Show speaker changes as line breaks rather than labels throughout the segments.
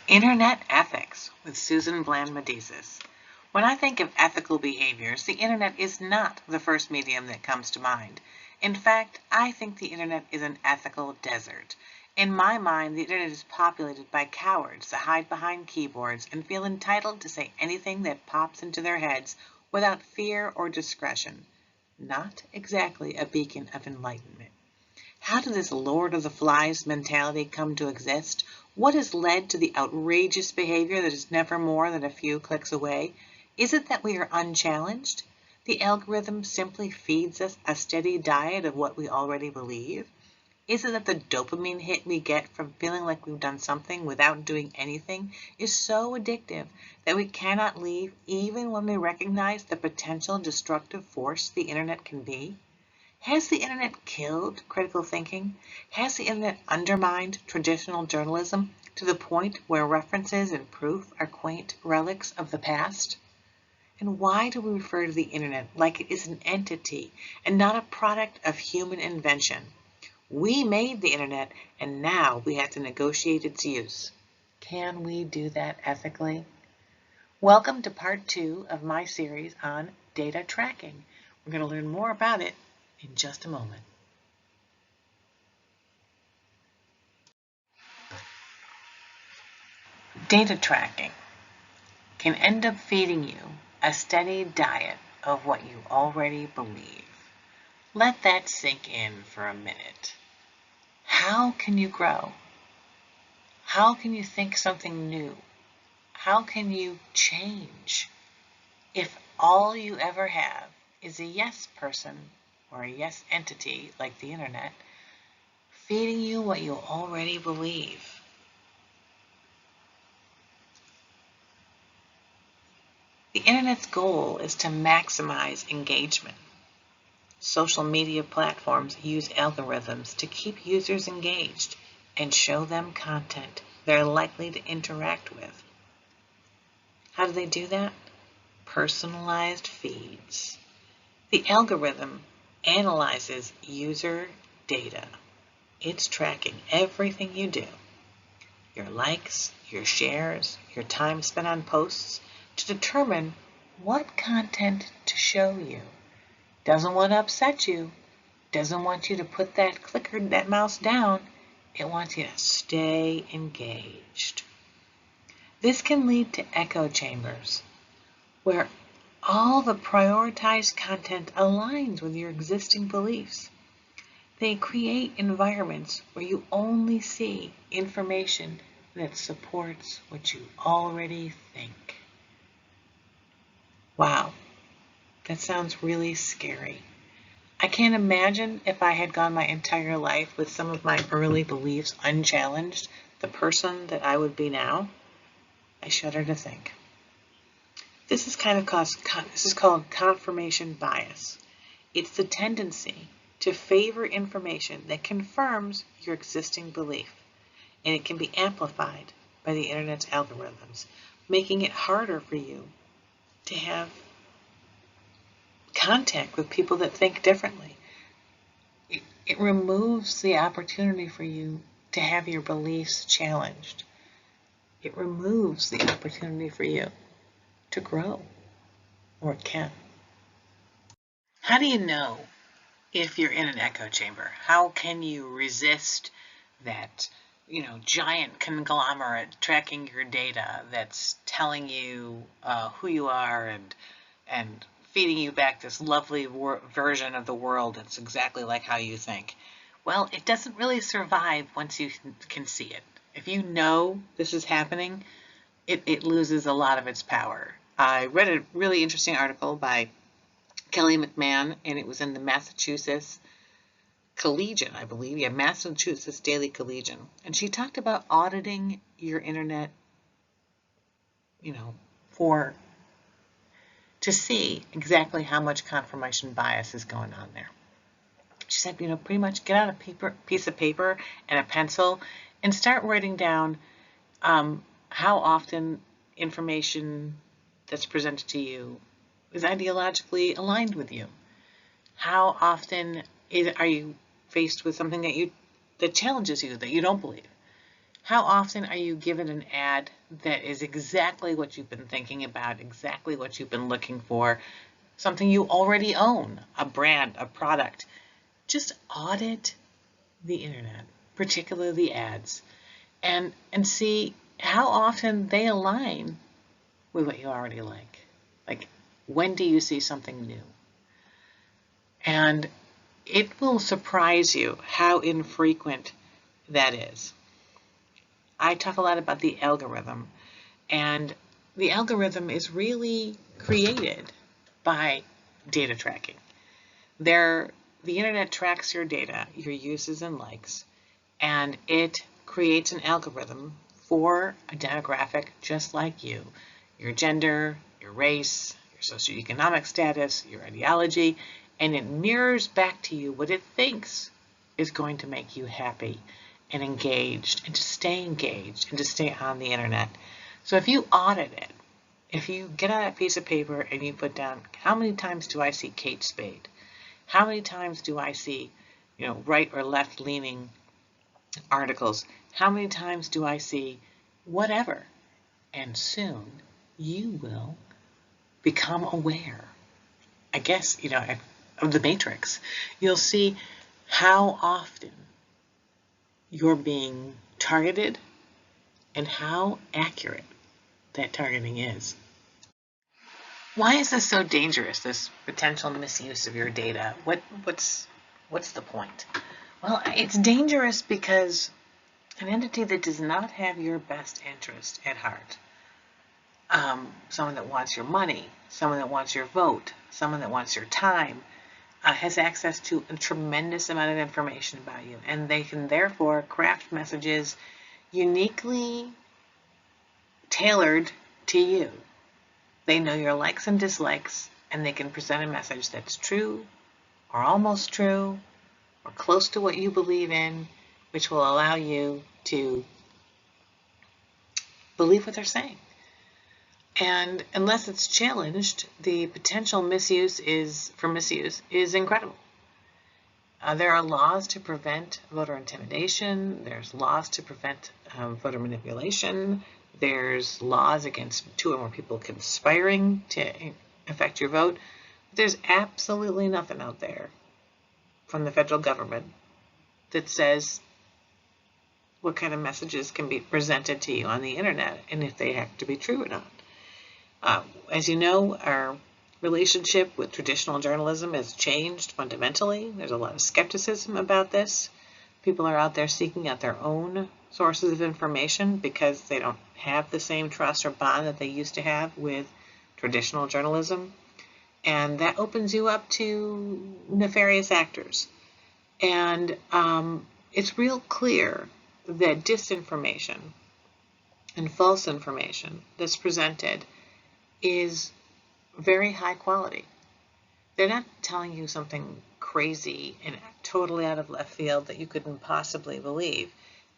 Internet Ethics with Susan Bland-Medicis. When I think of ethical behaviors, the Internet is not the first medium that comes to mind. In fact, I think the Internet is an ethical desert. In my mind, the Internet is populated by cowards that hide behind keyboards and feel entitled to say anything that pops into their heads without fear or discretion. Not exactly a beacon of enlightenment. How did this Lord of the Flies mentality come to exist? What has led to the outrageous behavior that is never more than a few clicks away? Is it that we are unchallenged? The algorithm simply feeds us a steady diet of what we already believe? Is it that the dopamine hit we get from feeling like we've done something without doing anything is so addictive that we cannot leave even when we recognize the potential destructive force the Internet can be? Has the Internet killed critical thinking? Has the Internet undermined traditional journalism to the point where references and proof are quaint relics of the past? And why do we refer to the Internet like it is an entity and not a product of human invention? We made the Internet and now we have to negotiate its use. Can we do that ethically? Welcome to part 2 of my series on data tracking. We're going to learn more about it in just a moment. Data tracking can end up feeding you a steady diet of what you already believe. Let that sink in for a minute. How can you grow? How can you think something new? How can you change if all you ever have is a yes person or a yes entity like the Internet feeding you what you already believe? The Internet's goal is to maximize engagement. Social media platforms use algorithms to keep users engaged and show them content they're likely to interact with. How do they do that? Personalized feeds. The algorithm analyzes user data. It's tracking everything you do, your likes, your shares, your time spent on posts, to determine what content to show you. Doesn't want to upset you, doesn't want you to put that mouse down. It wants you to stay engaged. This can lead to echo chambers, where all the prioritized content aligns with your existing beliefs. They create environments where you only see information that supports what you already think. Wow, that sounds really scary. I can't imagine if I had gone my entire life with some of my early beliefs unchallenged, the person that I would be now. I shudder to think. This is called confirmation bias. It's the tendency to favor information that confirms your existing belief, and it can be amplified by the Internet's algorithms, making it harder for you to have contact with people that think differently. It removes the opportunity for you to have your beliefs challenged. It removes the opportunity for you to grow, or it can. How do you know if you're in an echo chamber? How can you resist that, giant conglomerate tracking your data that's telling you who you are and feeding you back this lovely version of the world that's exactly like how you think? Well, it doesn't really survive once you can see it. If you know this is happening, it loses a lot of its power. I read a really interesting article by Kelly McMahon, and it was in the Massachusetts Collegian, I believe. Yeah, Massachusetts Daily Collegian. And she talked about auditing your Internet, to see exactly how much confirmation bias is going on there. She said, pretty much get out a piece of paper and a pencil and start writing down how often information that's presented to you is ideologically aligned with you. How often are you faced with something that challenges you, that you don't believe? How often are you given an ad that is exactly what you've been thinking about, exactly what you've been looking for, something you already own, a brand, a product? Just audit the internet, particularly ads, and see how often they align with what you already like. Like, when do you see something new? And it will surprise you how infrequent that is. I talk a lot about the algorithm, and the algorithm is really created by data tracking. The internet tracks your data, your uses and likes, and it creates an algorithm for a demographic just like you, your gender, your race, your socioeconomic status, your ideology, and it mirrors back to you what it thinks is going to make you happy and engaged, and to stay engaged and to stay on the internet. So if you audit it, if you get on a piece of paper and you put down, how many times do I see Kate Spade? How many times do I see, right or left leaning articles? How many times do I see whatever? And soon you will become aware, I guess, of the matrix. You'll see how often you're being targeted and how accurate that targeting is. Why is this so dangerous, this potential misuse of your data? What's the point? Well, it's dangerous because an entity that does not have your best interest at heart, someone that wants your money, someone that wants your vote, someone that wants your time, has access to a tremendous amount of information about you, and they can therefore craft messages uniquely tailored to you. They know your likes and dislikes, and they can present a message that's true or almost true or close to what you believe in, which will allow you to believe what they're saying. And unless it's challenged, the potential misuse is incredible. There are laws to prevent voter intimidation. There's laws to prevent voter manipulation. There's laws against 2 or more people conspiring to affect your vote. There's absolutely nothing out there from the federal government that says what kind of messages can be presented to you on the internet and if they have to be true or not. As you know, our relationship with traditional journalism has changed fundamentally. There's a lot of skepticism about this. People are out there seeking out their own sources of information because they don't have the same trust or bond that they used to have with traditional journalism. And that opens you up to nefarious actors. And it's real clear that disinformation and false information that's presented is very high quality. They're not telling you something crazy and totally out of left field that you couldn't possibly believe.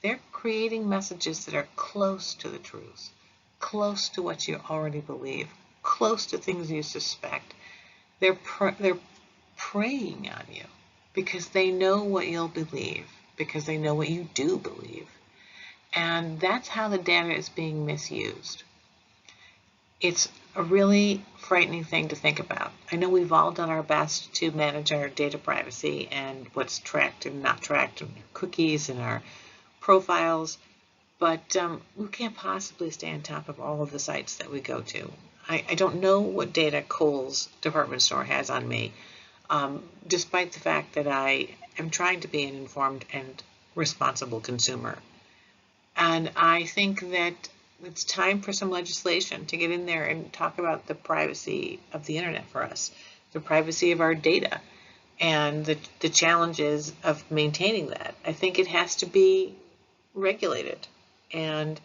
They're creating messages that are close to the truth, close to what you already believe, close to things you suspect. They're preying on you because they know what you'll believe, because they know what you do believe. And that's how the data is being misused. It's a really frightening thing to think about. I know we've all done our best to manage our data privacy and what's tracked and not tracked, and cookies and our profiles, but we can't possibly stay on top of all of the sites that we go to. I don't know what data Kohl's department store has on me, despite the fact that I am trying to be an informed and responsible consumer. And I think that it's time for some legislation to get in there and talk about the privacy of the internet for us, the privacy of our data, and the challenges of maintaining that. I think it has to be regulated, and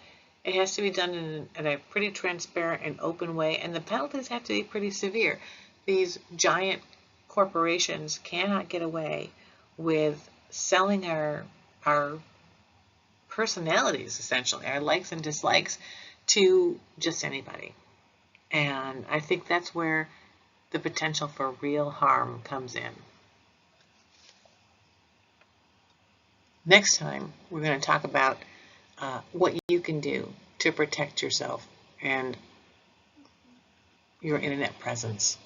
it has to be done in a pretty transparent and open way, and the penalties have to be pretty severe. These giant corporations cannot get away with selling our personalities, essentially, our likes and dislikes, to just anybody. And I think that's where the potential for real harm comes in. Next time, we're going to talk about what you can do to protect yourself and your internet presence.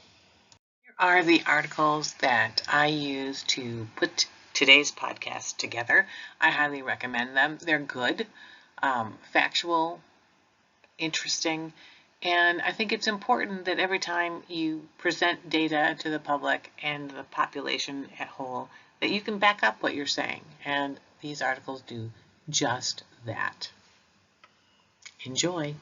Here are the articles that I use to put today's podcast together. I highly recommend them. They're good, factual, interesting, and I think it's important that every time you present data to the public and the population at whole, that you can back up what you're saying. And these articles do just that. Enjoy.